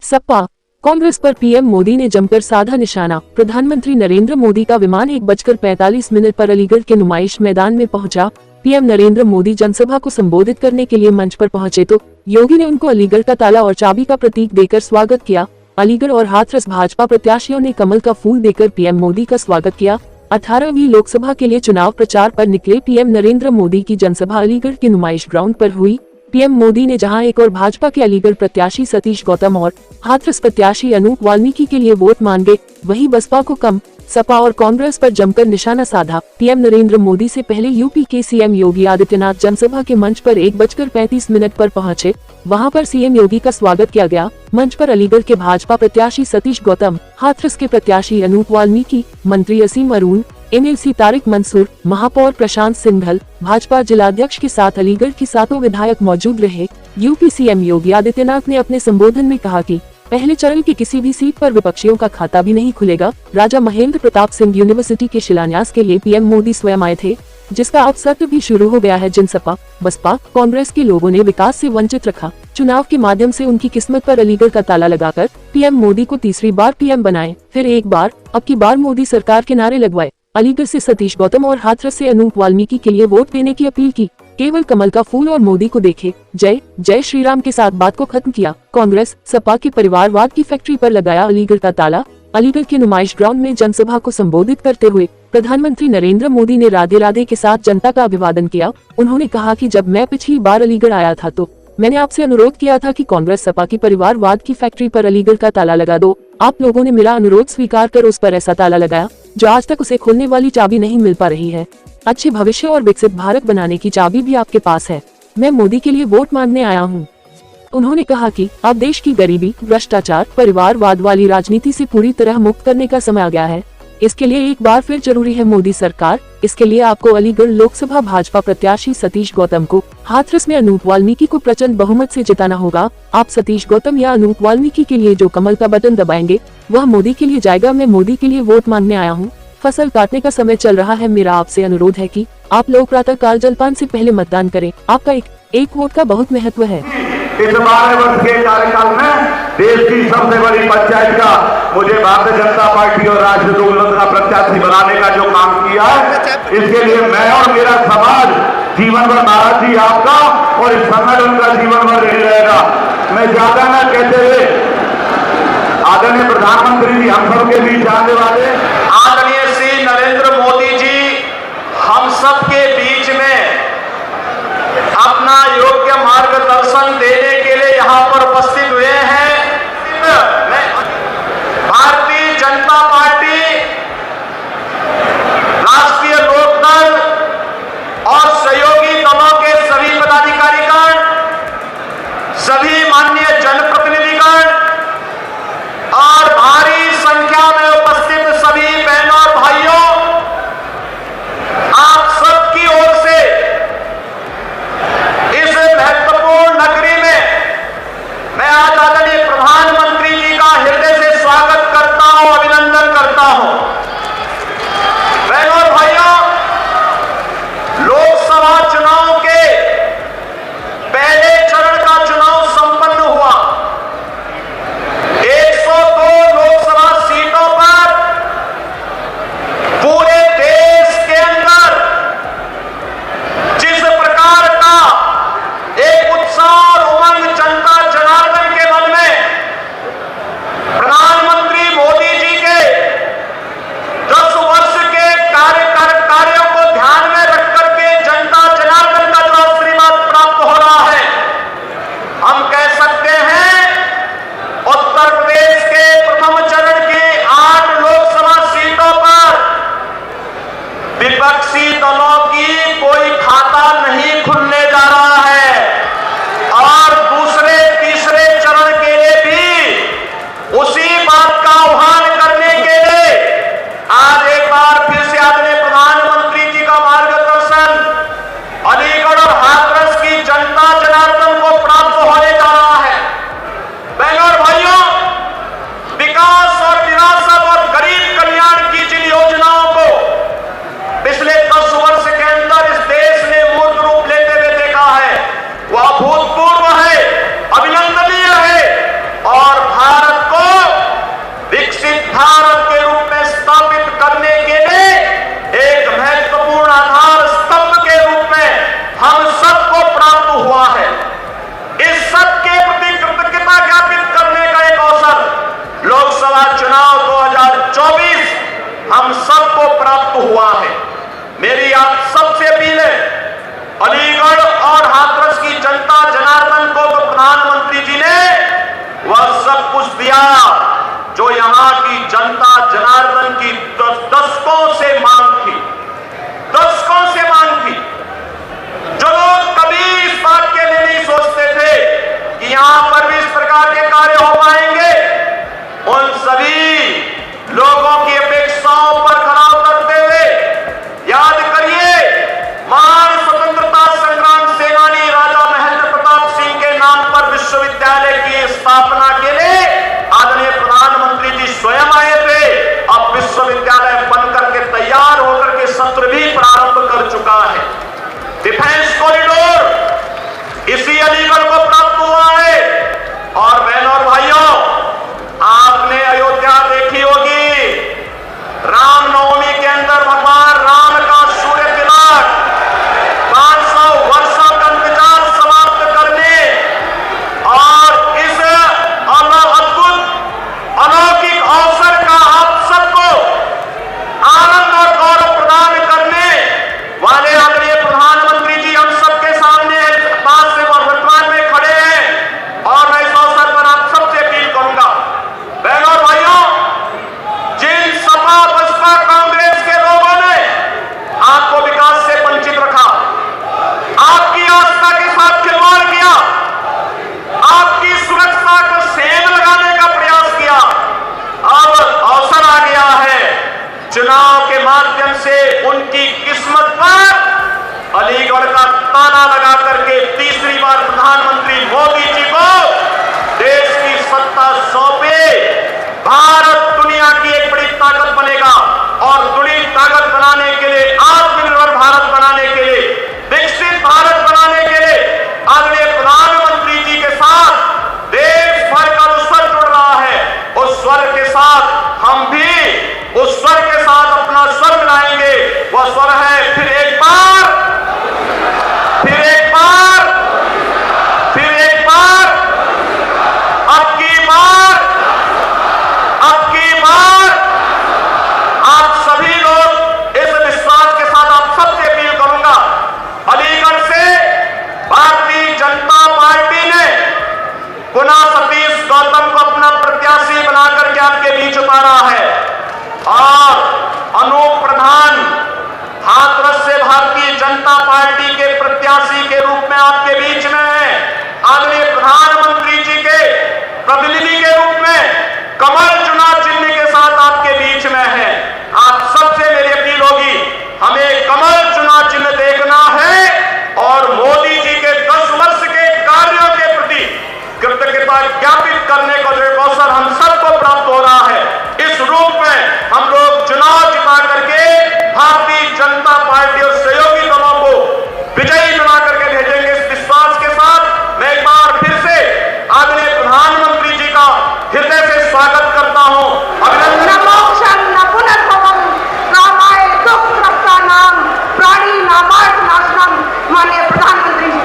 सपा कांग्रेस पर पीएम मोदी ने जमकर साधा निशाना। प्रधानमंत्री नरेंद्र मोदी का विमान 1:45 पर अलीगढ़ के नुमाइश मैदान में पहुंचा। पीएम नरेंद्र मोदी जनसभा को संबोधित करने के लिए मंच पर पहुंचे तो योगी ने उनको अलीगढ़ का ताला और चाबी का प्रतीक देकर स्वागत किया। अलीगढ़ और हाथरस भाजपा प्रत्याशियों ने कमल का फूल देकर पीएम मोदी का स्वागत किया। 18वीं लोकसभा के लिए चुनाव प्रचार पर निकले पीएम नरेंद्र मोदी की जनसभा अलीगढ़ के नुमाइश ग्राउंड पर हुई। पीएम मोदी ने जहां एक और भाजपा के अलीगढ़ प्रत्याशी सतीश गौतम और हाथरस प्रत्याशी अनूप वाल्मीकि के लिए वोट मांगे, वहीं बसपा को कम, सपा और कांग्रेस पर जमकर निशाना साधा। पीएम नरेंद्र मोदी से पहले यूपी के सीएम योगी आदित्यनाथ जनसभा के मंच पर 1:35 पर पहुंचे। वहां पर सीएम योगी का स्वागत किया गया। मंच पर अलीगढ़ के भाजपा प्रत्याशी सतीश गौतम, हाथरस के प्रत्याशी अनूप वाल्मीकि, मंत्री असीम अरुण, एमएलसी तारिक मंसूर, महापौर प्रशांत सिंघल, भाजपा जिलाध्यक्ष के साथ अलीगढ़ के 7 विधायक मौजूद रहे। यूपी सीएम योगी आदित्यनाथ ने अपने संबोधन में कहा कि पहले चरण की किसी भी सीट पर विपक्षियों का खाता भी नहीं खुलेगा। राजा महेंद्र प्रताप सिंह यूनिवर्सिटी के शिलान्यास के लिए पीएम मोदी स्वयं आए थे, जिसका अब सत्र भी शुरू हो गया है। जिन सपा, बसपा, कांग्रेस के लोगों ने विकास से वंचित रखा, चुनाव के माध्यम से उनकी किस्मत पर अलीगढ़ का ताला लगाकर पीएम मोदी को तीसरी बार पीएम बनाए, फिर एक बार, अब की बार मोदी सरकार के नारे लगवाए। अलीगढ़ से सतीश गौतम और हाथरस से अनूप वाल्मीकि के लिए वोट देने की अपील की। केवल कमल का फूल और मोदी को देखे, जय जय श्री राम के साथ बात को खत्म किया। कांग्रेस सपा की परिवारवाद की फैक्ट्री पर लगाया अलीगढ़ का ताला। अलीगढ़ के नुमाइश ग्राउंड में जनसभा को संबोधित करते हुए प्रधानमंत्री नरेंद्र मोदी ने राधे राधे के साथ जनता का अभिवादन किया। उन्होंने कहा कि जब मैं पिछली बार अलीगढ़ आया था तो मैंने आपसे अनुरोध किया था कि कांग्रेस सपा की परिवारवाद की फैक्ट्री पर अलीगढ़ का ताला लगा दो। आप लोगों ने मेरा अनुरोध स्वीकार कर उस पर ऐसा ताला लगाया जो आज तक उसे खोलने वाली चाबी नहीं मिल पा रही है। अच्छे भविष्य और विकसित भारत बनाने की चाबी भी आपके पास है। मैं मोदी के लिए वोट मांगने आया हूँ। उन्होंने कहा कि अब देश की गरीबी, भ्रष्टाचार, परिवारवाद वाली राजनीति से पूरी तरह मुक्त करने का समय आ गया है। इसके लिए एक बार फिर जरूरी है मोदी सरकार। इसके लिए आपको अलीगढ़ लोकसभा भाजपा प्रत्याशी सतीश गौतम को, हाथरस में अनूप वाल्मीकि को प्रचंड बहुमत से जिताना होगा। आप सतीश गौतम या अनूप वाल्मीकि के लिए जो कमल का बटन दबाएंगे वह मोदी के लिए जाएगा। मैं मोदी के लिए वोट मांगने आया हूँ। फसल काटने का समय चल रहा है। मेरा आपसे अनुरोध है कि आप लोग प्रातः काल जलपान से पहले मतदान करें। आपका एक वोट का बहुत महत्व है। इस 12 वर्ष के कार्यकाल में देश की सबसे बड़ी पंचायत का मुझे भारतीय जनता पार्टी और राष्ट्रीय लोकदल का प्रत्याशी बनाने का जो काम किया है, इसके लिए मैं और मेरा समाज जीवन भर महाराज जी आपका और इस संगठन का जीवन भर नहीं रहेगा। मैं ज्यादा न कहते हुए आदरणीय प्रधानमंत्री जी, हम सबके बीच आने वाले आदरणीय श्री नरेंद्र मोदी जी हम सबके बीच में अपना योग्य मार्गदर्शन देने के लिए यहाँ पर उपस्थित हुए हैं। भारतीय जनता पार्टी, राष्ट्रीय लोकदल और सहयोगी दलों के सभी पदाधिकारीगण, सभी माननीय जनप्रतिनिधिगण और भारी संख्या में उपस्थित सभी बहनों और भाइयों, आप सबकी ओर से इस महत्वपूर्ण नगरी में मैं आज आदरणीय प्रधानमंत्री जी का हृदय से स्वागत करता हूं, अभिनंदन करता हूं। बहनों और भाइयों, लोकसभा चुनाव के पहले चरण का चुनाव संपन्न हुआ। 102 लोकसभा सीटों पर पूरे देश के अंदर जिस प्रकार का एक उत्साह और उमंग जनता जनार्दन के मन में प्रधानमंत्री मोदी जी के 10 वर्ष के कार्यों को ध्यान में रख करके जनता जनार्दन का जो आशीर्वाद प्राप्त हो रहा है, हम कह सकते हैं उत्तर प्रदेश के प्रथम चरण की 8 लोकसभा सीटों पर विपक्षी दलों की कोई खाता नहीं खुलने जा रहा है और दूसरे तीसरे चरण के लिए भी उसी बात का आह्वान करने के लिए आज एक बार फिर से आदरणीय प्रधानमंत्री जी का मार्गदर्शन अलीगढ़ और हाथरस की जनता जनार्दन को प्राप्त होने जा रहा है। बहनों और भाइयों, विकास और विरासत और गरीब कल्याण की जिन योजनाओं को पिछले 10 वर्ष के अंदर इस देश ने मूर्त रूप भारत के रूप में स्थापित करने के लिए एक महत्वपूर्ण आधार स्तंभ के रूप में हम सबको प्राप्त हुआ है। इस सब के प्रति कृतज्ञता ज्ञापित करने का एक अवसर लोकसभा चुनाव 2024 हम सबको प्राप्त हुआ है। मेरी आप सबसे अपील है, अलीगढ़ और हाथरस की जनता जनार्दन को तो प्रधानमंत्री जी ने वह सब कुछ दिया जो यहां की जनता जनार्दन की दशकों से मांग थी, दशकों से मांग थी। जो लोग कभी इस बात के लिए नहीं सोचते थे कि यहां पर भी इस प्रकार के कार्य हो पाएंगे, उन सभी लोगों की अपेक्षाओं पर खरा उतरते हुए याद करिए, महान स्वतंत्रता संग्राम सेनानी राजा महेंद्र प्रताप सिंह के नाम पर विश्वविद्यालय की स्थापना के लिए आदरणीय प्रधानमंत्री जी स्वयं आए थे। अब विश्वविद्यालय बनकर के तैयार होकर के सत्र भी प्रारंभ कर चुका है। डिफेंस कॉरिडोर इसी अलीगढ़ को प्राप्त हुआ है। और बहनों और भाइयों, आपने अयोध्या देखी होगी, रामनवमी के अंदर भगवान राम का सूर्य तिलक 500 वर्षों का इंतजार समाप्त करने और इस अद्भुत अलौकिक अवसर का आप सबको आनंद और गौरव प्रदान करने वाले आदरणीय प्रधानमंत्री जी हम सबके सामने बात से वर्तमान में खड़े हैं। और मैं इस अवसर पर आप सबसे अपील करूंगा, बहनों और भाइयों, जिन सपा बसपा कांग्रेस के लोगों ने आपको विकास से वंचित रखा, आपकी आस्था के साथ खिलवाड़ किया, आपकी सुरक्षा को सेंध लगाने का प्रयास किया, अब अवसर आ गया है चुनाव के माध्यम से उनकी किस्मत पर अलीगढ़ का ताला लगा करके तीसरी बार प्रधानमंत्री मोदी जी को देश की सत्ता सौंपे। भारत दुनिया की एक बड़ी ताकत बनेगा और बड़ी ताकत बनाने के लिए, आत्मनिर्भर भारत बनाने के लिए, विकसित भारत बनाने के लिए आदरणीय प्रधानमंत्री जी के साथ देश भर का जो स्वर जुड़ रहा है, उस स्वर के साथ हम भी उस स्वर के साथ अपना स्वर मिलाएंगे। वह स्वर है फिर एक बार, फिर एक बार, फिर एक बार, अब की बार, अब की बार। आप सभी लोग इस विश्वास के साथ आप सबसे अपील करूंगा, अलीगढ़ से भारतीय जनता पार्टी ने पुनः सतीश गौतम को अपना प्रत्याशी बनाकर के आपके बीच उतारा है और अनूप प्रधान हाथरस से भारतीय जनता पार्टी के प्रत्याशी के रूप में आपके बीच में है। आदरणीय प्रधानमंत्री जी के प्रतिनिधि के रूप में कमल चुनाव चिन्ह के साथ आपके बीच में है। आप सबसे मेरी अपील होगी, हमें कमल चुनाव चिन्ह देखना है और मोदी जी के 10 वर्ष के कार्यों के प्रति कृतज्ञता ज्ञापित करने का जो अवसर हम सबको प्राप्त हो रहा है, इस रूप में हम लोग चुनाव जिता करके भारतीय जनता पार्टी और सहयोगी दलों को विजयी बना करके भेजेंगे। इस विश्वास के साथ मैं एक बार फिर से आदरणीय प्रधानमंत्री जी का हृदय से स्वागत करता हूं, अभिनंदन। माननीय प्रधानमंत्री जी,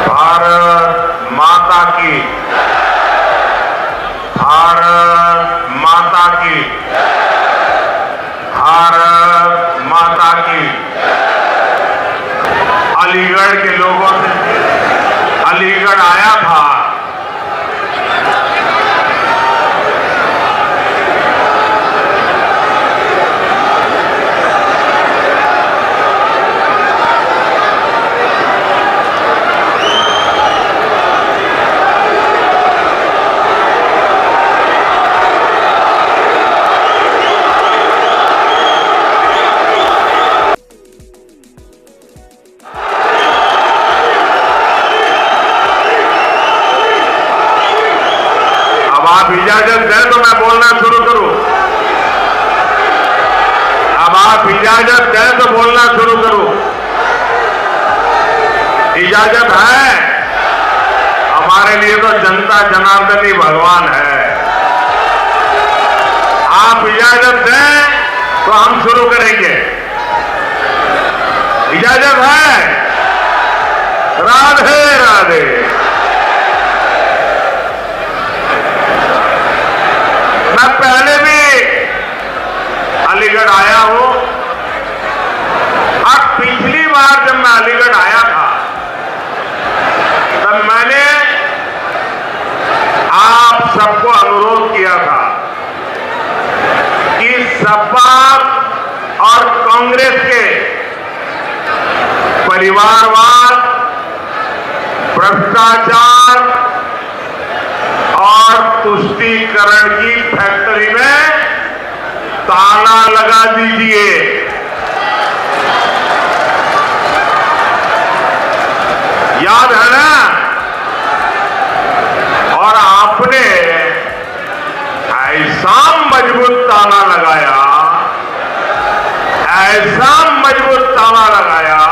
भारत माता की, भारत माता की, भारत माता की। अलीगढ़ के लोगों से अलीगढ़ आया था, इजाजत है? हमारे लिए तो जनता जनार्दन ही भगवान है। आप इजाजत दें तो हम शुरू करेंगे। इजाजत है? राधे राधे। मैं पहले भी अलीगढ़ आया हूं और पिछली बार जब मैं अलीगढ़ आया था तब मैंने आप सबको अनुरोध किया था कि सपा और कांग्रेस के परिवारवाद, भ्रष्टाचार और तुष्टीकरण की फैक्ट्री में ताला लगा दीजिए। याद है ना? और आपने ऐसा मजबूत ताला लगाया, ऐसा मजबूत ताला लगाया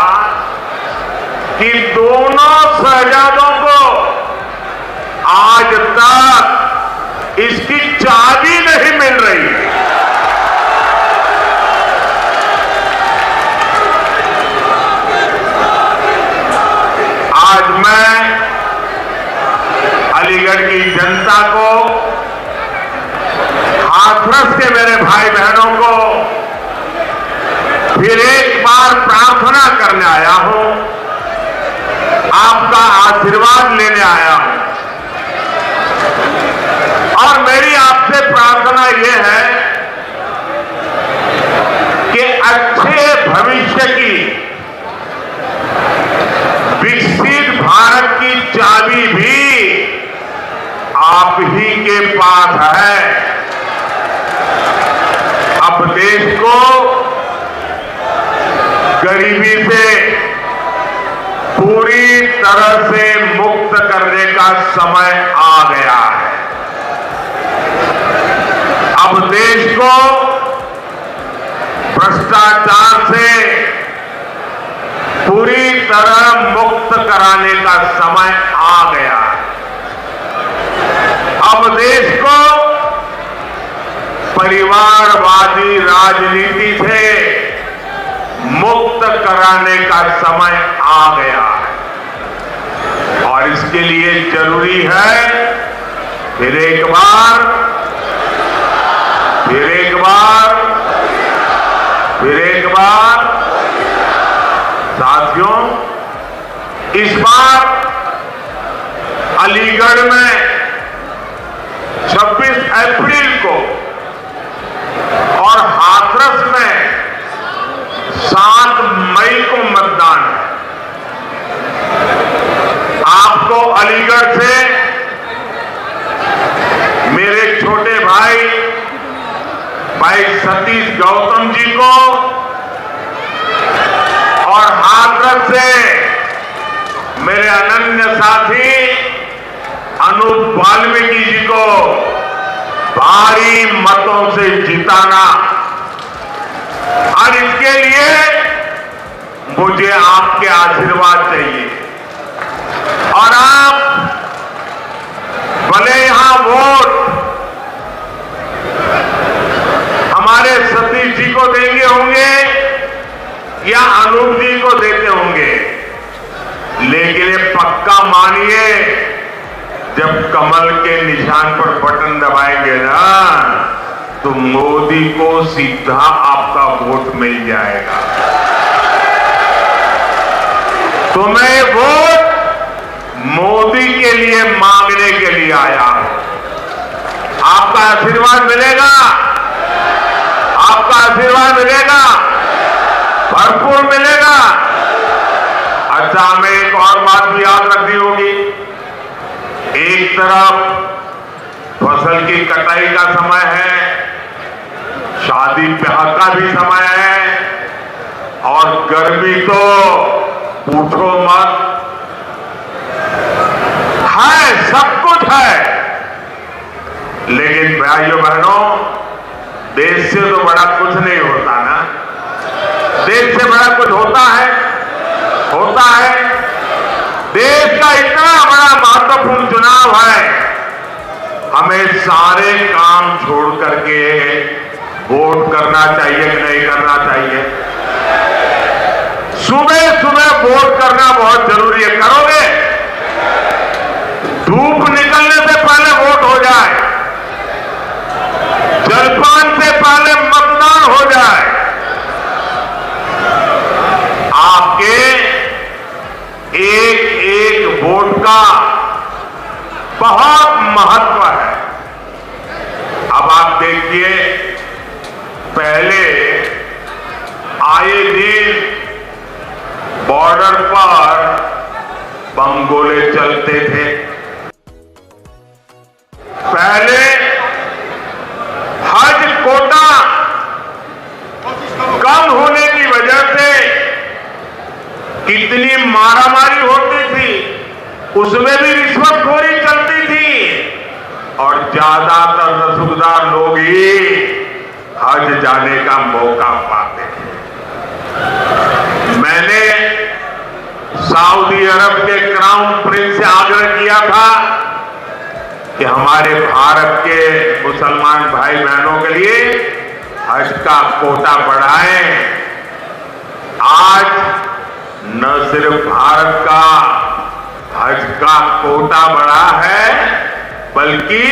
कि दोनों शहजादों को आज तक इसकी चाबी नहीं मिल रही। आज मैं अलीगढ़ की जनता को, हाथरस के मेरे भाई बहनों को फिर एक बार प्रार्थना करने आया हूं, आपका आशीर्वाद लेने आया हूं। और मेरी आपसे प्रार्थना यह है कि अच्छे भविष्य की, विकसित भारत की चाबी भी आप ही के पास है। अब देश को गरीबी से पूरी तरह से मुक्त करने का समय आ गया है। अब देश को भ्रष्टाचार से पूरी तरह मुक्त कराने का समय आ गया है। अब देश को परिवारवादी राजनीति से मुक्त कराने का समय आ गया है। और इसके लिए जरूरी है फिर एक बार साथियों, इस बार अलीगढ़ में 26 अप्रैल को और हाथरस में 7 मई को मतदान है। आपको अलीगढ़ से मेरे छोटे भाई सतीश गौतम जी को और हाथरस से मेरे अनन्य साथी अनूप वाल्मीकि जी को भारी मतों से जिताना। और इसके लिए मुझे आपके आशीर्वाद चाहिए। और आप भले यहां वोट हमारे सतीश जी को देंगे होंगे या अनूप जी को देते होंगे, लेकिन ये पक्का मानिए, जब कमल के निशान पर बटन दबाएंगे ना तो मोदी को सीधा आपका वोट मिल जाएगा। तो मैं वोट मोदी के लिए मांगने के लिए आया हूं। आपका आशीर्वाद मिलेगा, आपका आशीर्वाद मिलेगा, भरपूर मिलेगा। अच्छा, हमें एक और बात भी याद रखनी होगी। एक तरफ फसल की कटाई का समय है, शादी ब्याह का भी समय है, और गर्मी तो पूछो मत, है, सब कुछ है। लेकिन भाइयों बहनों, देश से तो बड़ा कुछ नहीं होता ना। देश से बड़ा कुछ होता है चुनाव है, हमें सारे काम छोड़ करके वोट करना चाहिए कि नहीं करना चाहिए? सुबह सुबह वोट करना बहुत जरूरी है। करोगे? धूप निकलने से पहले वोट हो जाए, जलपान से पहले मतदान हो जाए। आपके एक एक वोट का बहुत महत्व है। अब आप देखिए, पहले आए दिन बॉर्डर पर बम गोले चलते थे। पहले हज कोटा कम होने की वजह से कितनी मारामारी होती थी, उसमें भी रिश्वतखोरी चलती थी और ज्यादातर रसूखदार लोग ही हज जाने का मौका पाते थे। मैंने सऊदी अरब के क्राउन प्रिंस से आग्रह किया था कि हमारे भारत के मुसलमान भाई बहनों के लिए हज का कोटा बढ़ाएं। आज न सिर्फ भारत का हज का कोटा बढ़ा है, बल्कि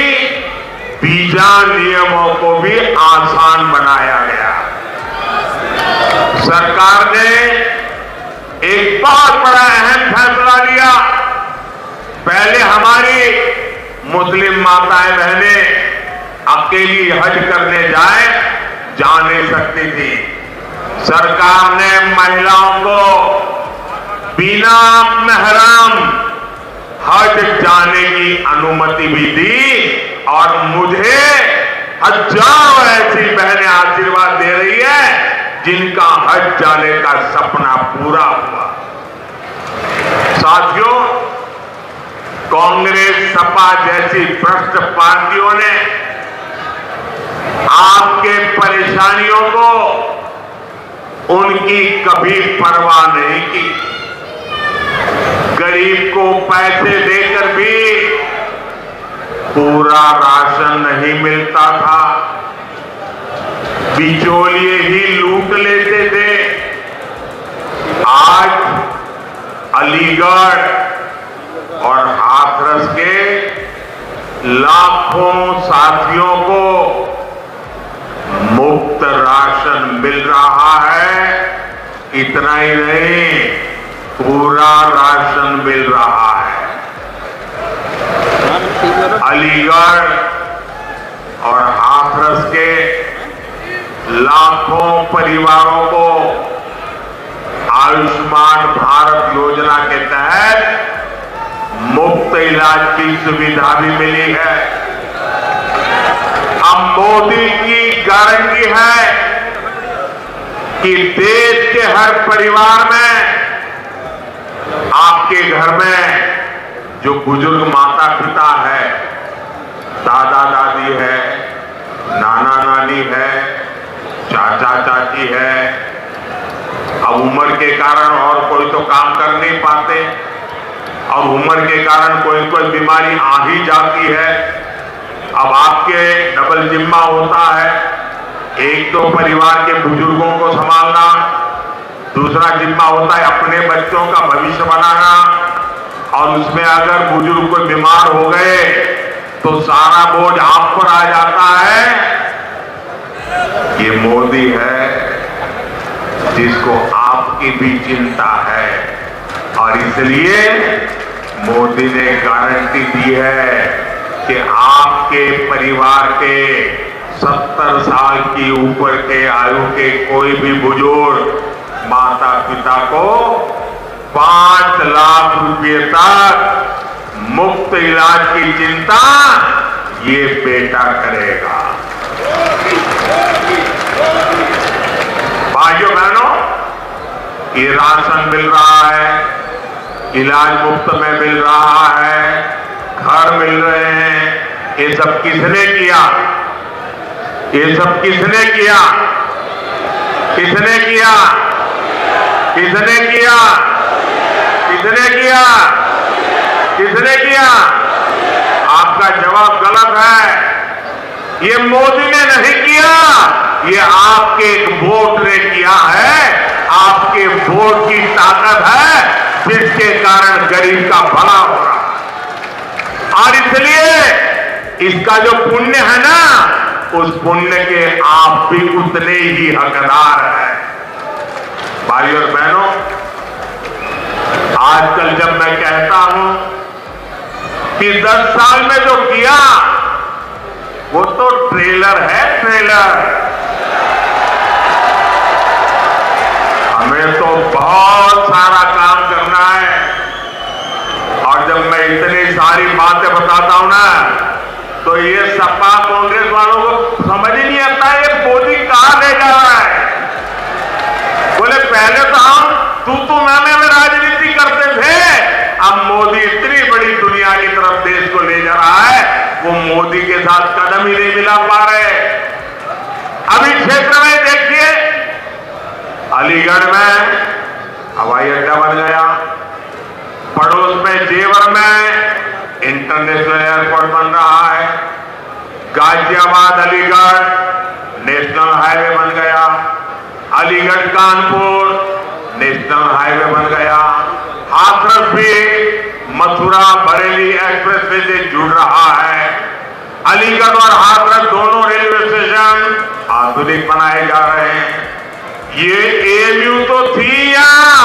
वीजा नियमों को भी आसान बनाया गया। सरकार ने एक बहुत बड़ा अहम फैसला लिया। पहले हमारी मुस्लिम माताएं बहनें अकेली हज करने जा नहीं सकती थी। सरकार ने महिलाओं को बिना महरम हज जाने की अनुमति भी दी और मुझे हजारों ऐसी बहनें आशीर्वाद दे रही है जिनका हज जाने का सपना पूरा हुआ। साथियों, कांग्रेस, सपा जैसी भ्रष्ट पार्टियों ने आपके परेशानियों को उनकी कभी परवाह नहीं की। गरीब को पैसे देकर भी पूरा राशन नहीं मिलता था, बिचौलिए ही लूट लेते थे। आज अलीगढ़ और हाथरस के लाखों साथियों को मुफ्त राशन मिल रहा है। इतना ही नहीं, पूरा राशन मिल रहा है। अलीगढ़ और हाथरस के लाखों परिवारों को आयुष्मान भारत योजना के तहत मुफ्त इलाज की सुविधा भी मिली है। अब मोदी की गारंटी है कि देश के हर परिवार में, आपके घर में जो बुजुर्ग माता पिता है, दादा दादी है, नाना नानी है, चाचा चाची है, अब उम्र के कारण और कोई तो काम कर नहीं पाते और उम्र के कारण कोई कोई बीमारी आ ही जाती है। अब आपके डबल जिम्मा होता है, एक तो परिवार के बुजुर्गों को संभालना, दूसरा जिम्मा होता है अपने बच्चों का भविष्य बनाना, और उसमें अगर बुजुर्ग कोई बीमार हो गए तो सारा बोझ आप पर आ जाता है। ये मोदी है जिसको आपकी भी चिंता है और इसलिए मोदी ने गारंटी दी है कि आपके परिवार के 70 साल की ऊपर के आयु के कोई भी बुजुर्ग माता पिता को 5 लाख रुपए तक मुफ्त इलाज की चिंता ये बेटा करेगा। भाइयों बहनों, ये राशन मिल रहा है, इलाज मुफ्त में मिल रहा है, घर मिल रहे हैं। ये सब किसने किया? ये सब किसने किया? किसने किया? किसने किया? किसने किया? किसने किया? आपका जवाब गलत है। ये मोदी ने नहीं किया, ये आपके एक वोट ने किया है। आपके वोट की ताकत है जिसके कारण गरीब का भला हो रहा है। और इसलिए इसका जो पुण्य है ना, उस पुण्य के आप भी उतने ही हकदार हैं। भाइयों और बहनों, आजकल जब मैं कहता हूं कि 10 साल में जो किया वो तो ट्रेलर है, ट्रेलर। हमें तो बहुत सारा काम करना है। और जब मैं इतनी सारी बातें बताता हूं ना, तो ये सपा कांग्रेस वालों को समझ ही नहीं आता ये मोदी कहां ले जा रहा है। बोले पहले तो हम तू मैं राजनीति करते थे, अब मोदी इतनी बड़ी दुनिया की तरफ देश को ले जा रहा है, वो मोदी के साथ कदम ही नहीं मिला पा रहे। अभी क्षेत्र में देखिए, अलीगढ़ में हवाई अड्डा बन गया, पड़ोस में जेवर में इंटरनेशनल एयरपोर्ट बन रहा है, गाजियाबाद अलीगढ़ नेशनल हाईवे बन गया, अलीगढ़ कानपुर नेशनल हाईवे बन गया, हाथरस भी मथुरा बरेली एक्सप्रेसवे से जुड़ रहा है। अलीगढ़ और हाथरस दोनों रेलवे स्टेशन आधुनिक बनाए जा रहे हैं। ये एएमयू तो थी यहाँ,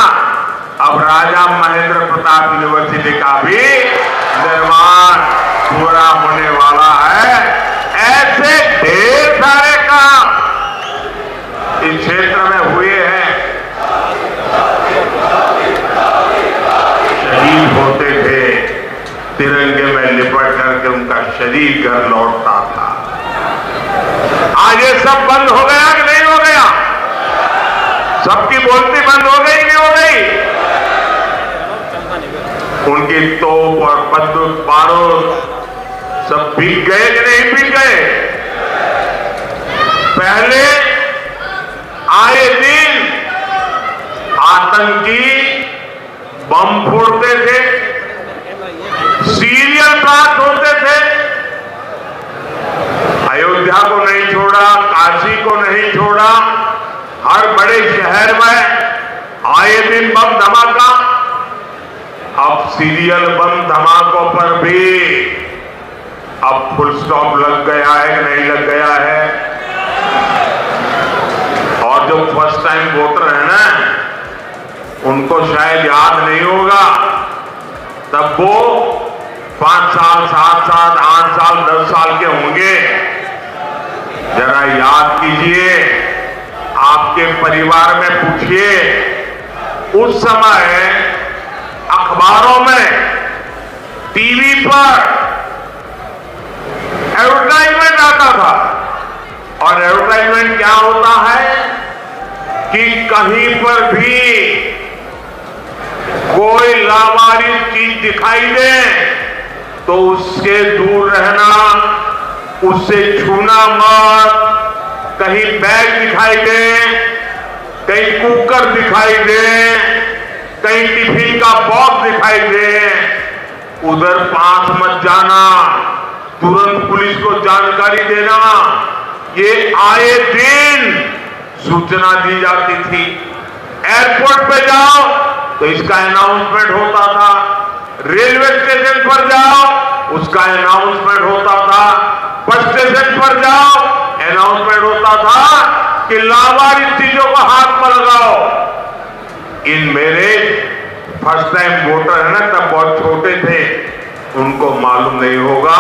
अब राजा महेंद्र प्रताप यूनिवर्सिटी का भी निर्माण पूरा होने वाला है। ऐसे ढेर सारे काम इस क्षेत्र में हुए हैं। शहीद होते थे, तिरंगे में लिपट करके उनका शरीर घर लौटता था। आज ये सब बंद हो गया कि नहीं हो गया? सबकी बोलती बंद हो गई नहीं हो गई? उनकी तोप और बंदूक बारूद सब बिक गए कि नहीं बिक गए? पहले आए दिन आतंकी बम फोड़ते थे, सीरियल ब्लास्ट होते थे। अयोध्या को नहीं छोड़ा, काशी को नहीं छोड़ा, हर बड़े शहर में आए दिन बम धमाका। अब सीरियल बम धमाकों पर भी अब फुल स्टॉप लग गया है कि नहीं लग गया है? और जो फर्स्ट टाइम वोटर है ना, उनको शायद याद नहीं होगा, तब वो 5 साल 7 साल 8 साल 10 साल के होंगे। जरा याद कीजिए, आपके परिवार में पूछिए, उस समय अखबारों में, टीवी पर एडवर्टाइजमेंट आता था। और एडवर्टाइजमेंट क्या होता है कि कहीं पर भी कोई लावारिस चीज दिखाई दे तो उससे दूर रहना, उससे छूना मत। कहीं बैग दिखाई दे, कहीं कुकर दिखाई दे, कहीं टिफिन का बॉक्स दिखाई दे, उधर पास मत जाना, तुरंत पुलिस को जानकारी देना। ये आए दिन सूचना दी जाती थी। एयरपोर्ट पे जाओ तो इसका अनाउंसमेंट होता था, रेलवे स्टेशन पर जाओ उसका अनाउंसमेंट होता था, बस स्टेशन पर जाओ अनाउंसमेंट होता था कि लावारिस चीजों को हाथ में लगाओ। इन मेरे फर्स्ट टाइम वोटर है ना, तब बहुत छोटे थे, उनको मालूम नहीं होगा।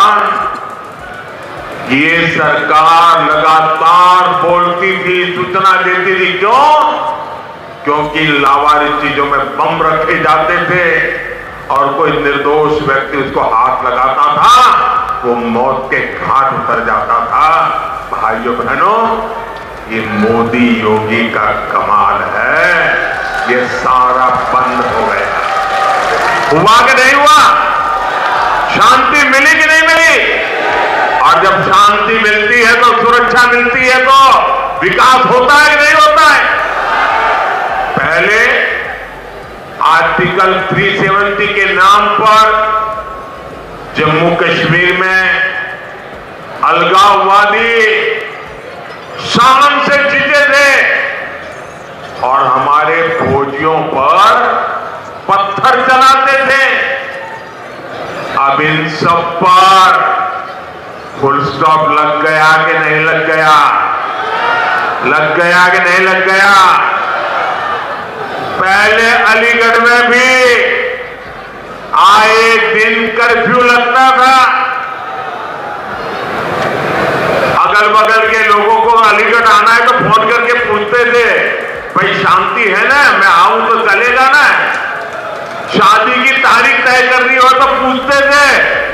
ये सरकार लगातार बोलती थी, सूचना देती थी। क्यों? क्योंकि लावारिस चीजों में बम रखे जाते थे और कोई निर्दोष व्यक्ति उसको हाथ लगाता था, वो मौत के घाट उतर जाता था। भाइयों बहनों, ये मोदी योगी का कमाल है, ये सारा बंद हो गया। हुआ कि नहीं हुआ? शांति मिली कि नहीं मिली? और जब शांति मिलती है तो सुरक्षा मिलती है तो विकास होता है कि नहीं होता है? पहले आर्टिकल 370 के नाम पर जम्मू कश्मीर में अलगाववादी शान से जीते थे और हमारे फौजियों पर पत्थर चलाते थे। अब इन सब पर फुल स्टॉप लग गया कि नहीं लग गया? लग गया कि नहीं लग गया? पहले अलीगढ़ में भी आए दिन कर्फ्यू लगता था। अगल बगल के लोगों को अलीगढ़ आना है तो फोन करके पूछते थे, भाई शांति है ना, मैं आऊं तो चलेगा ना? शादी की तारीख तय करनी हो तो पूछते थे,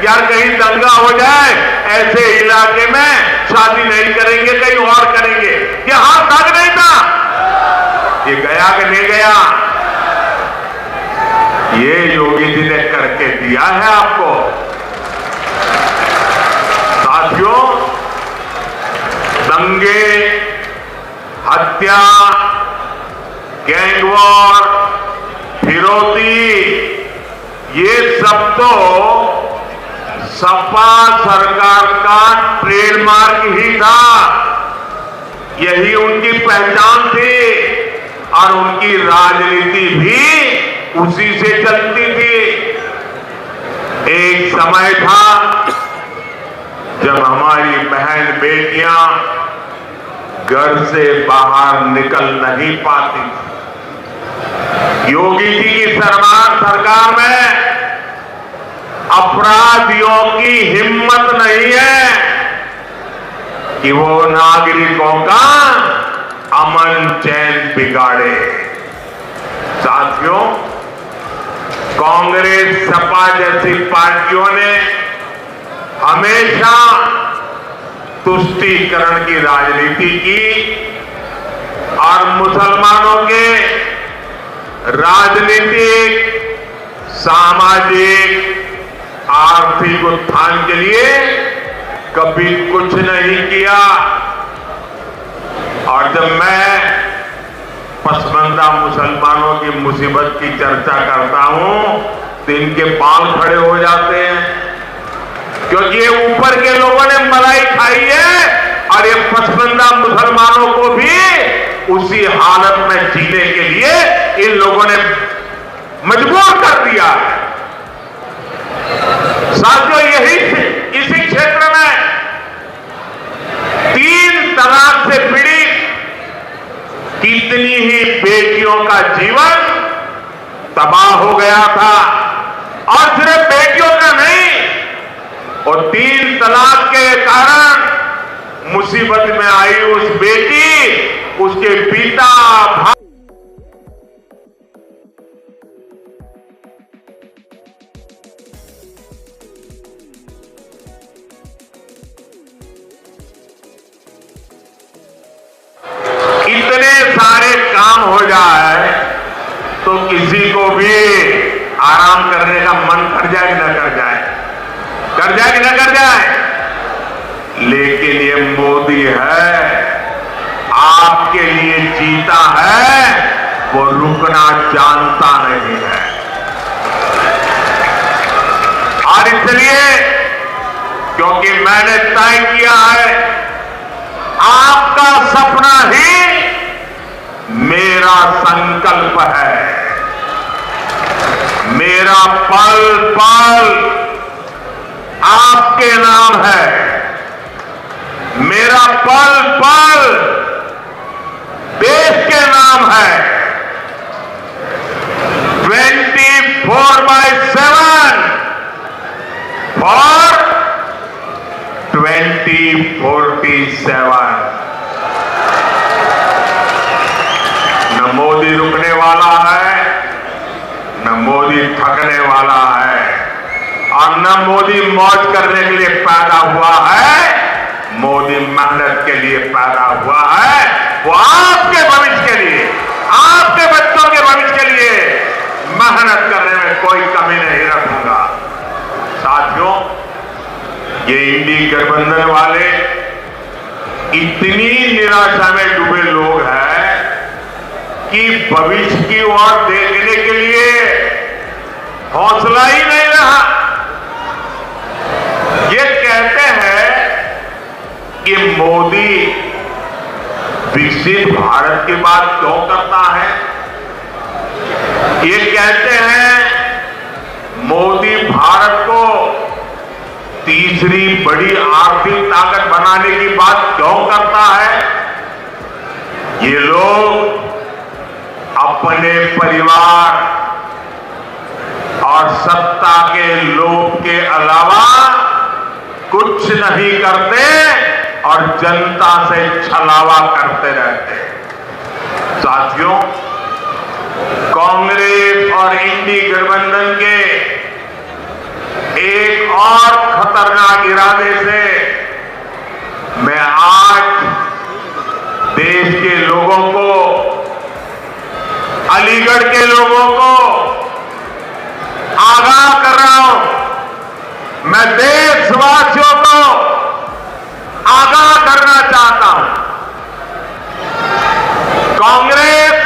यार कहीं दंगा हो जाए, ऐसे इलाके में शादी नहीं करेंगे, कहीं और करेंगे। यहां तक नहीं था। ये गया कि नहीं गया? ये योगी जी ने करके दिया है आपको। साथियों, दंगे, हत्या, गैंग वॉर, फिरौती, ये सब तो सपा सरकार का ट्रेडमार्क ही था। यही उनकी पहचान थी और उनकी राजनीति भी उसी से चलती थी। एक समय था जब हमारी बहन बेटियां घर से बाहर निकल नहीं पाती थी। योगी जी की सरकार में अपराधियों की हिम्मत नहीं है कि वो नागरिकों का अमन चैन बिगाड़े। साथियों, कांग्रेस, सपा जैसी पार्टियों ने हमेशा तुष्टीकरण की राजनीति की और मुसलमानों के राजनीतिक, सामाजिक, आर्थिक उत्थान के लिए कभी कुछ नहीं किया। और जब मैं पसमानदा मुसलमानों की मुसीबत की चर्चा करता हूं तो इनके बाल खड़े हो जाते हैं, क्योंकि ये ऊपर के लोगों ने मलाई खाई है और ये पसमानदा मुसलमानों को भी उसी हालत में जीने के लिए इन लोगों ने मजबूर कर दिया है। साथियों, इसी क्षेत्र में 3 तलाक से पीड़ित कितनी ही बेटियों का जीवन तबाह हो गया था। और सिर्फ बेटियों का नहीं, और 3 तलाक के कारण मुसीबत में आई उस बेटी, उसके पिता, भाई, इतने सारे काम हो जाए तो किसी को भी आराम करने का मन कर जाए कि ना कर जाए? कर जाए कि ना कर जाए? लेकिन ये मोदी है, आपके लिए जीता है, वो रुकना जानता नहीं है। और इसलिए, क्योंकि मैंने तय किया है, आपका सपना ही मेरा संकल्प है। मेरा पल पल आपके नाम है। मेरा पल पल देश के नाम है। 24/7 और 2047। न मोदी रुकने वाला है, न मोदी थकने वाला है, और न मोदी मौज करने के लिए पैदा हुआ है। मोदी मेहनत के लिए पैदा हुआ है। वो आपके भविष्य के लिए, आपके बच्चों के भविष्य के लिए मेहनत करने में कोई कमी नहीं रखूंगा। साथियों, ये इंडी गठबंधन वाले इतनी निराशा में डूबे लोग हैं कि भविष्य की ओर देखने के लिए हौसला ही नहीं रहा। मोदी विकसित भारत की बात क्यों करता है? ये कहते हैं मोदी भारत को तीसरी बड़ी आर्थिक ताकत बनाने की बात क्यों करता है? ये लोग अपने परिवार और सत्ता के लोभ के अलावा कुछ नहीं करते और जनता से छलावा करते रहते। साथियों, कांग्रेस और इंडी गठबंधन के एक और खतरनाक इरादे से मैं आज देश के लोगों को, अलीगढ़ के लोगों को आगाह कर रहा हूं। मैं देशवासियों को आगाह करना चाहता हूं। कांग्रेस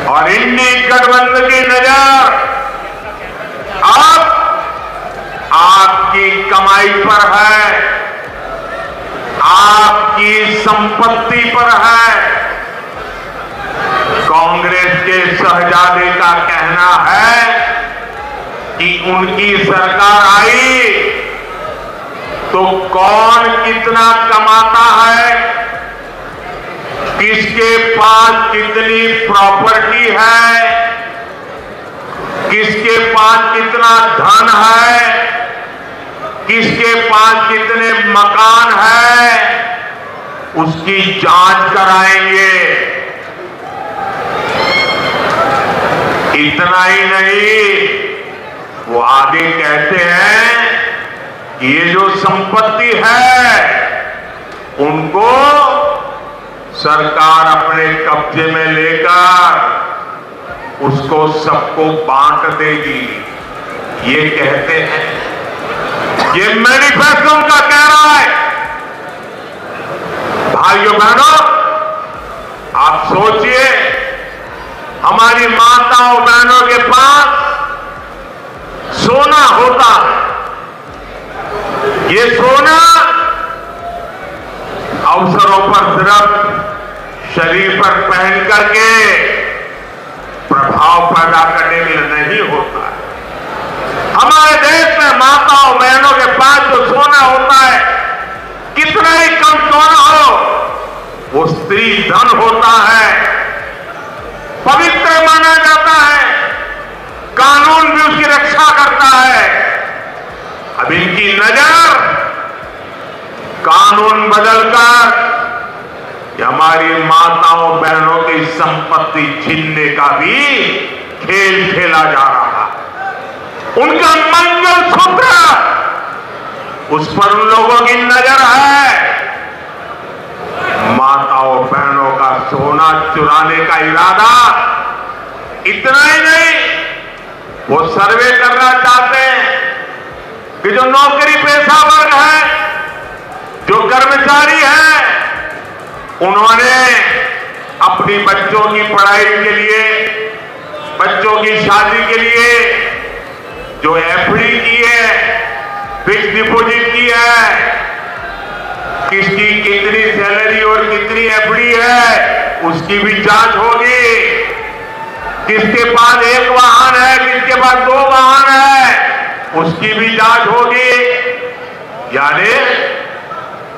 और इंडी गठबंधन की नजर अब आपकी कमाई पर है, आपकी संपत्ति पर है। कांग्रेस के शहजादे का कहना है कि उनकी सरकार आई तो कौन कितना कमाता है, किसके पास कितनी प्रॉपर्टी है, किसके पास कितना धन है, किसके पास कितने मकान है, उसकी जांच कराएंगे। इतना ही नहीं, वो आगे कहते हैं कि ये जो संपत्ति है उनको सरकार अपने कब्जे में लेकर उसको सबको बांट देगी। ये कहते हैं, ये मैनिफेस्टो का कह रहा है। भाइयों बहनों, आप सोचिए, हमारी माताओं बहनों के पास सोना होता है। ये सोना अवसरों पर सिर्फ शरीर पर पहन करके प्रभाव पैदा करने के लिए नहीं होता है। हमारे देश में माताओं बहनों के पास जो सोना होता है, कितना ही कम सोना हो, वो स्त्री धन होता है, पवित्र माना जाता है, कानून भी उसकी रक्षा करता है। अब इनकी नजर कानून बदलकर हमारी माताओं बहनों की संपत्ति छीनने का भी खेल खेला जा रहा है। उनका मंगलसूत्र, उस पर उन लोगों की नजर है। माताओं बहनों का सोना चुराने का इरादा। इतना ही नहीं, वो सर्वे करना चाहते हैं कि जो नौकरी पेशा वर्ग है, जो कर्मचारी है, उन्होंने अपनी बच्चों की पढ़ाई के लिए, बच्चों की शादी के लिए जो एफडी की है, फिक्स डिपॉजिट की है, किसकी कितनी सैलरी और कितनी एफडी है, उसकी भी जांच होगी। किसके पास एक वाहन है, किसके पास 2 वाहन है, उसकी भी जांच होगी। यानी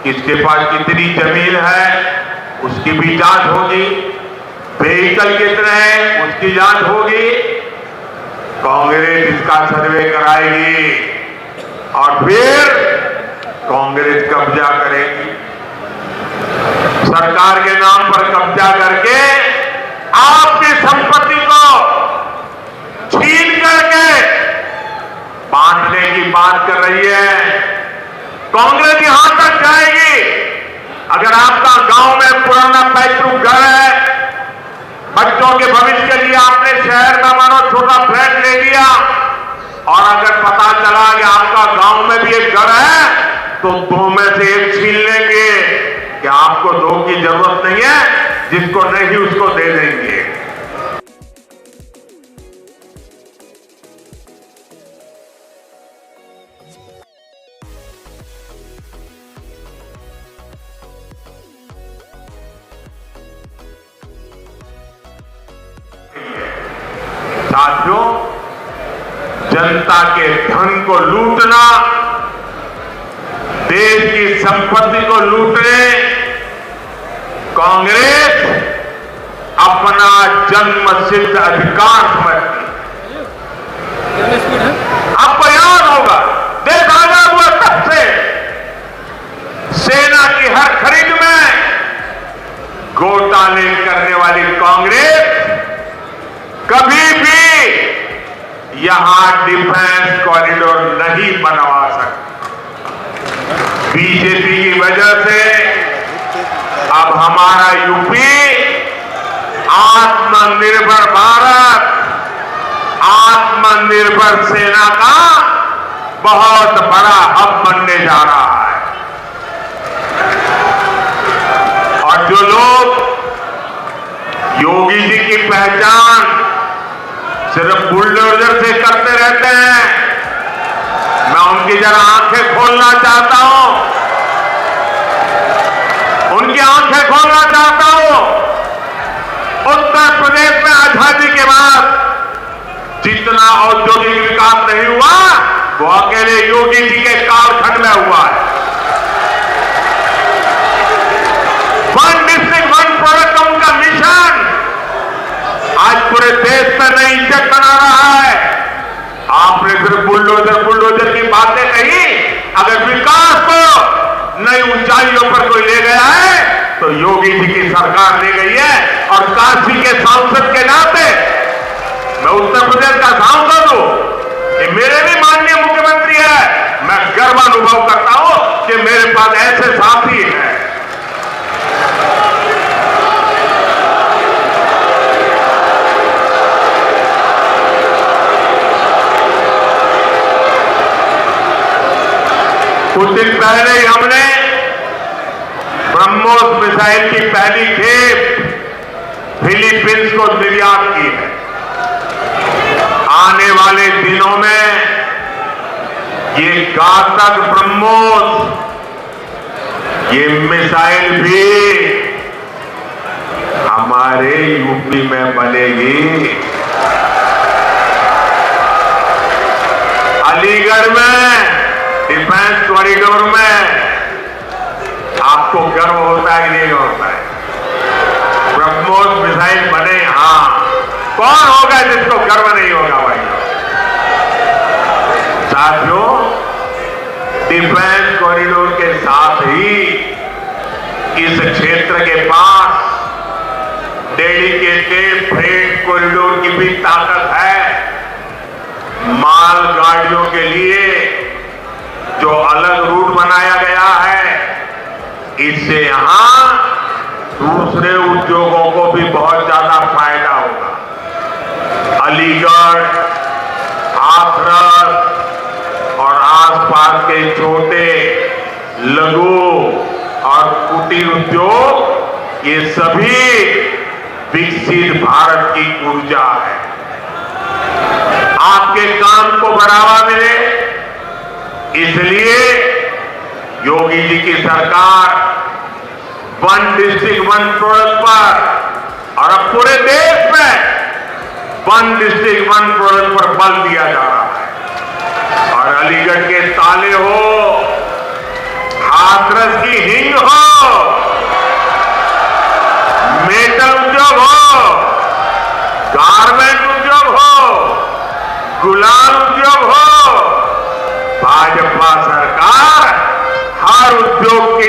किसके पास कितनी जमीन है, उसकी भी जांच होगी। व्हीकल कितने हैं, उसकी जांच होगी। कांग्रेस इसका सर्वे कराएगी और फिर कांग्रेस कब्जा करेगी। सरकार के नाम पर कब्जा करके आपकी संपत्ति को छीन करके बांटने की बात कर रही है। कांग्रेस यहां तक जाएगी, अगर आपका गांव में पुराना पैतृक घर है, बच्चों के भविष्य के लिए आपने शहर में मानो छोटा फ्लैट ले लिया, और अगर पता चला कि आपका गांव में भी एक घर है, तो 2 में से 1 छीन लेंगे कि आपको 2 की जरूरत नहीं है, जिसको नहीं उसको दे देंगे। जनता के धन को लूटना, देश की संपत्ति को लूटने कांग्रेस अपना जन्मसिद्ध अधिकार समझती है। आपको याद होगा, देश आजाद हुआ तब से सेना की हर खरीद में घोटाले करने वाली कांग्रेस कभी भी यहां डिफेंस कॉरिडोर नहीं बनवा सकती। बीजेपी की वजह से अब हमारा यूपी आत्मनिर्भर भारत, आत्मनिर्भर सेना का बहुत बड़ा हब बनने जा रहा है। और जो लोग योगी जी की पहचान सिर्फ बुलडोजर से करते रहते हैं, मैं उनकी जरा आंखें खोलना चाहता हूं, उनकी आंखें खोलना चाहता हूं। उत्तर प्रदेश में आजादी के बाद जितना औद्योगिक विकास नहीं हुआ वो अकेले योगी जी के कालखंड में हुआ है। वन डिस्ट्रिक्ट वन प्रोडक्ट का उनका मिशन आज पूरे देश में नई इज्जत बना रहा है। आपने सिर्फ बुलडोजर की बातें कही, अगर विकास को नई ऊंचाइयों पर कोई ले गया है तो योगी जी की सरकार ले गई है। और काशी के सांसद के नाते मैं उत्तर प्रदेश का सांसद हूं, कि मेरे भी माननीय मुख्यमंत्री है, मैं गर्व अनुभव करता हूं कि मेरे पास ऐसे साथी हैं। कुछ दिन पहले ही हमने ब्रह्मोस मिसाइल की पहली खेप फिलीपींस को निर्यात की है। आने वाले दिनों में ये घातक ब्रह्मोस, ये मिसाइल भी हमारे यूपी में बनेगी। अलीगढ़ में डिफेंस कॉरिडोर में आपको गर्व होता है कि नहीं होता है? ब्रह्मोस मिसाइल बने, हां, कौन होगा जिसको गर्व नहीं होगा भाई? साथियों, डिफेंस कॉरिडोर के साथ ही इस क्षेत्र के पास डेडिकेटेड फ्रेट कॉरिडोर की भी ताकत है। मालगाड़ियों के लिए जो अलग रूट बनाया गया है, इससे यहां दूसरे उद्योगों को भी बहुत ज्यादा फायदा होगा। अलीगढ़, हाथरस और आसपास के छोटे, लघु और कुटीर उद्योग, ये सभी विकसित भारत की ऊर्जा है। आपके काम को बढ़ावा मिले, इसलिए योगी जी की सरकार वन डिस्ट्रिक्ट वन प्रोडक्ट पर और अब पूरे देश में वन डिस्ट्रिक्ट वन प्रोडक्ट पर बल दिया जा रहा है। और अलीगढ़ के ताले हो, हाथरस की हिंग हो, मेटल उद्योग हो, गारमेंट उद्योग हो, गुलाल उद्योग हो, भाजपा सरकार हर उद्योग की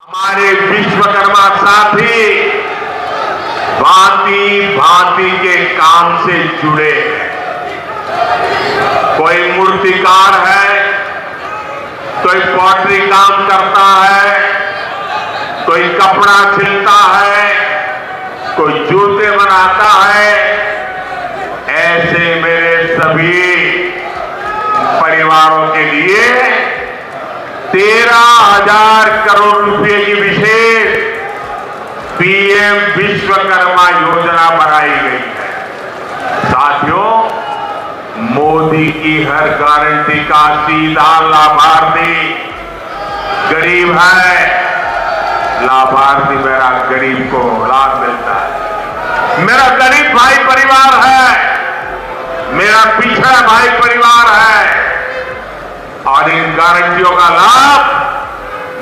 हमारे विश्वकर्मा साथी भांति भांति के काम से जुड़े हैं। कोई मूर्तिकार है, कोई पॉटरी काम करता है, कोई कपड़ा सिलता है, कोई जूते बनाता है। ऐसे मेरे सभी परिवारों के लिए 13,000 करोड़ रुपए की विशेष योजना बनाई गई है। साथियों, मोदी की हर गारंटी का सीधा लाभार्थी गरीब है। लाभार्थी मेरा गरीब को लाभ मिलता है। मेरा गरीब भाई परिवार है, मेरा पिछड़ा भाई परिवार है, और इन गारंटियों का लाभ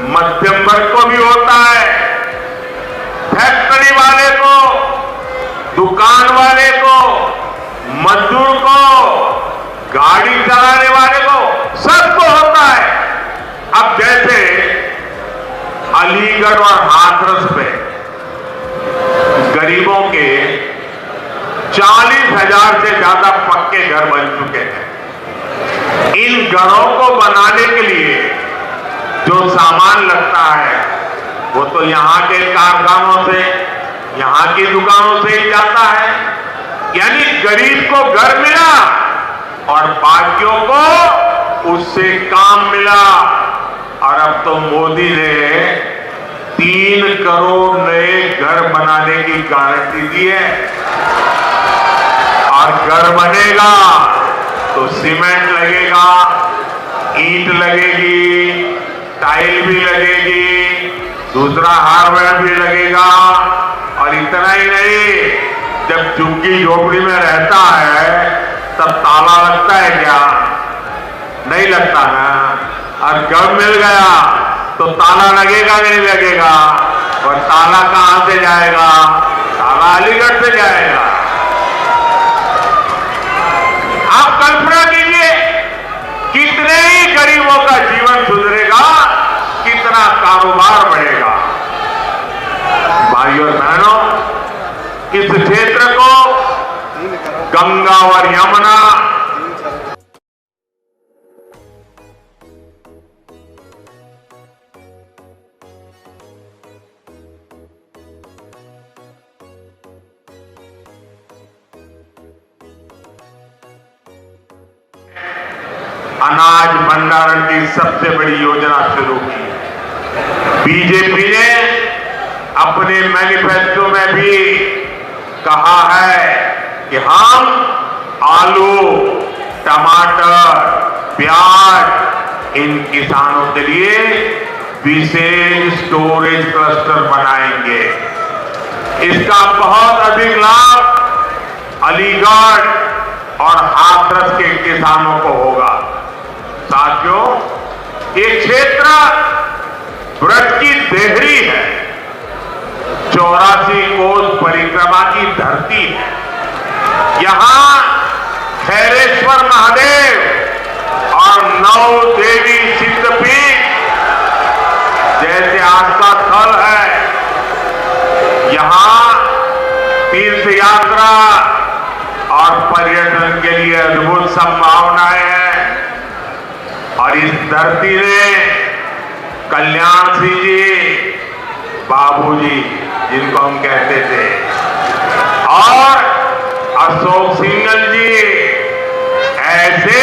मध्यम वर्ग को भी होता है। फैक्ट्री वाले को, दुकान वाले को, मजदूर को, गाड़ी चलाने वाले को, सबको होता है। अब जैसे अलीगढ़ और हाथरस पे गरीबों के 40,000 से ज्यादा पक्के घर बन चुके हैं। इन घरों को बनाने के लिए जो सामान लगता है वो तो यहां के कारखानों से, यहां की दुकानों से ही जाता है। यानी गरीब को घर मिला और बाकियों को उससे काम मिला। और अब तो मोदी ने 3 करोड़ नए घर बनाने की गारंटी दी है। और घर बनेगा तो सीमेंट लगेगा, ईंट लगेगी, टाइल भी लगेगी, दूसरा हार्डवेयर भी लगेगा। और इतना ही नहीं, जब झुग्गी झोपड़ी में रहता है तब ताला लगता है क्या? नहीं लगता ना। और घर मिल गया तो ताला लगेगा नहीं लगेगा? और ताला कहां से जाएगा? ताला अलीगढ़ से जाएगा। आप कल्पना कीजिए, कितने ही गरीबों का जीवन सुधरेगा, कितना कारोबार बढ़ेगा। भाइयों और बहनों, इस क्षेत्र को गंगा और यमुना अनाज भंडारण की सबसे बड़ी योजना शुरू की। बीजेपी ने अपने मैनिफेस्टो में भी कहा है कि हम आलू, टमाटर, प्याज इन किसानों के लिए विशेष स्टोरेज क्लस्टर बनाएंगे। इसका बहुत अधिक लाभ अलीगढ़ और हाथरस के किसानों को होगा। साथियों, ये क्षेत्र व्रत की देहरी है, 84 कोस परिक्रमा की धरती है। यहां खैरेश्वर महादेव और 9 देवी सिद्धपीठ जैसे आस्था स्थल है। यहां तीर्थ यात्रा और पर्यटन के लिए अद्भुत संभावनाएं हैं। और इस धरती ने कल्याण सिंह जी, बाबूजी जिनको हम कहते थे, और अशोक सिंघल जी ऐसे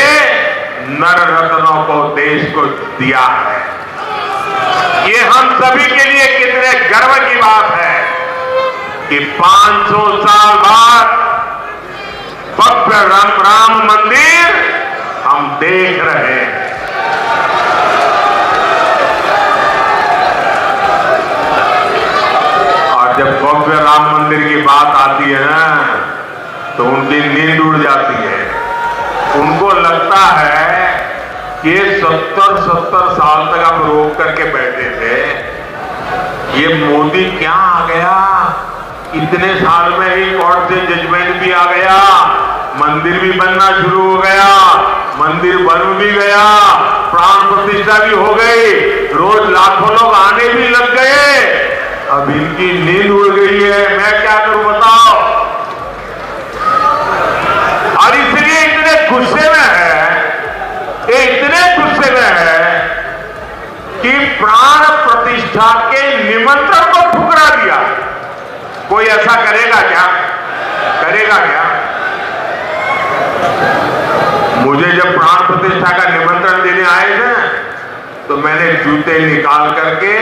नर रत्नों को देश को दिया है। ये हम सभी के लिए कितने गर्व की बात है कि 500 साल बाद भव्य राम मंदिर हम देख रहे हैं। और जब भव्य राम मंदिर की बात आती है ना, तो उनकी नींद उड़ जाती है। उनको लगता है कि 70 साल तक हम रोक करके बैठे थे, ये मोदी क्या आ गया, इतने साल में ही कोर्ट से जजमेंट भी आ गया, मंदिर भी बनना शुरू हो गया, मंदिर बन भी गया, प्राण प्रतिष्ठा भी हो गई, रोज लाखों लोग आने भी लग गए। अब इनकी नींद उड़ गई है, मैं क्या करूं बताओ। और इसलिए इतने गुस्से में है, इतने गुस्से में है कि प्राण प्रतिष्ठा के निमंत्रण को ठुकरा दिया। कोई ऐसा करेगा क्या? करेगा क्या? मुझे जब प्राण प्रतिष्ठा का निमंत्रण देने आए थे, तो मैंने जूते निकाल करके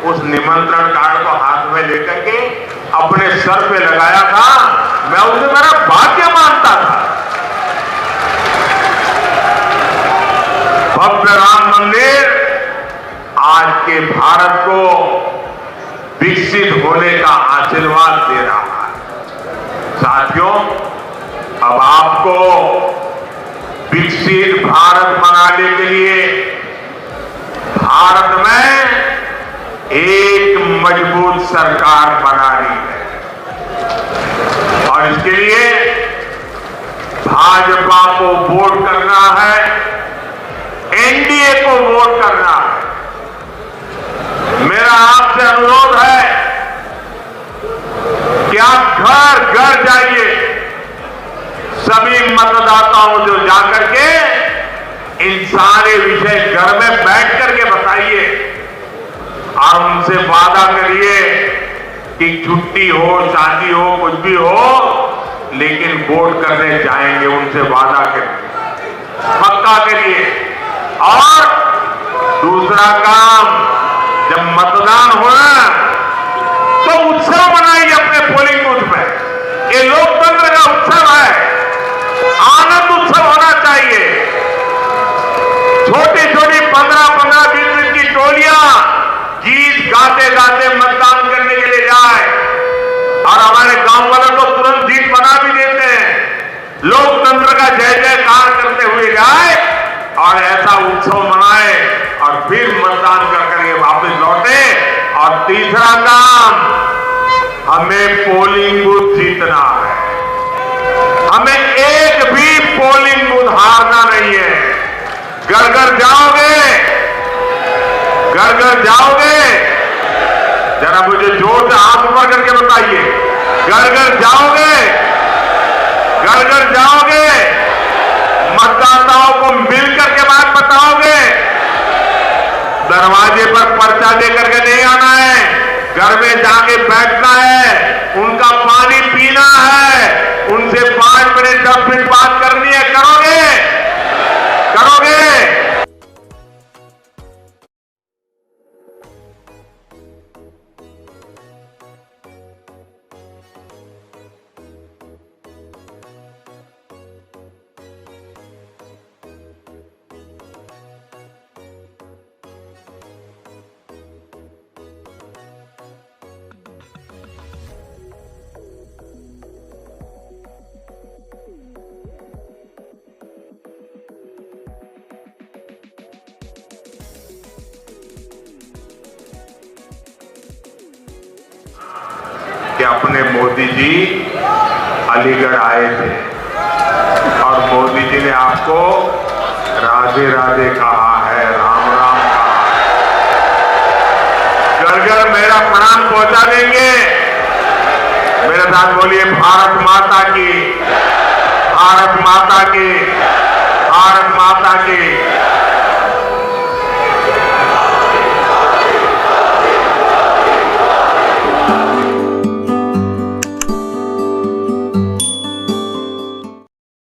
उस निमंत्रण कार्ड को हाथ में लेकर के अपने सर पे लगाया था, मैं उसे मेरा भाग्य मानता था। भव्य राम मंदिर आज के भारत को विकसित होने का आशीर्वाद दे रहा है। साथियों, अब आपको विकसित भारत बनाने के लिए भारत में एक मजबूत सरकार बनानी है और इसके लिए भाजपा को वोट करना है, एनडीए को वोट करना है। मेरा आपसे अनुरोध है कि आप घर घर जाइए, सभी मतदाताओं को जाकर के इन सारे विषय घर में बैठ करके बताइए और उनसे वादा करिए कि छुट्टी हो, शादी हो, कुछ भी हो, लेकिन वोट करने जाएंगे, उनसे वादा करिए, पक्का करिए। और दूसरा काम, जब मतदान होना तो उत्सव मनाइए अपने पोलिंग बूथ में। ये लोकतंत्र का उत्सव है, आनंद उत्सव होना चाहिए। छोटी छोटी 15-15, 20 की टोलियां गीत गाते गाते मतदान करने के लिए जाए और हमारे गांव वालों को तुरंत सीट बना भी देते हैं। लोकतंत्र का जय जयकार करते हुए जाए और ऐसा उत्सव मनाए और फिर मतदान करके वापस लौटे। और तीसरा काम, हमें पोलिंग बूथ जीतना है, हमें एक भी पोलिंग बूथ हारना नहीं है। घर घर जाओगे, घर घर जाओगे, जरा मुझे जोर से हाथ ऊपर करके बताइए, घर घर जाओगे, घर घर जाओगे, मतदाताओं को मिल करके बात बताओगे, दरवाजे पर पर्चा दे करके नहीं आना है, घर में जाके बैठना है, उनका पानी पीना है, उनसे 5 मिनट 10 मिनट बात करनी है। करोगे? करोगे? कि अपने मोदी जी अलीगढ़ आए थे और मोदी जी ने आपको राधे राधे कहा है, राम राम कहा है। घर घर मेरा प्रणाम पहुंचा देंगे। मेरे साथ बोलिए, भारत माता की, भारत माता की, भारत माता की।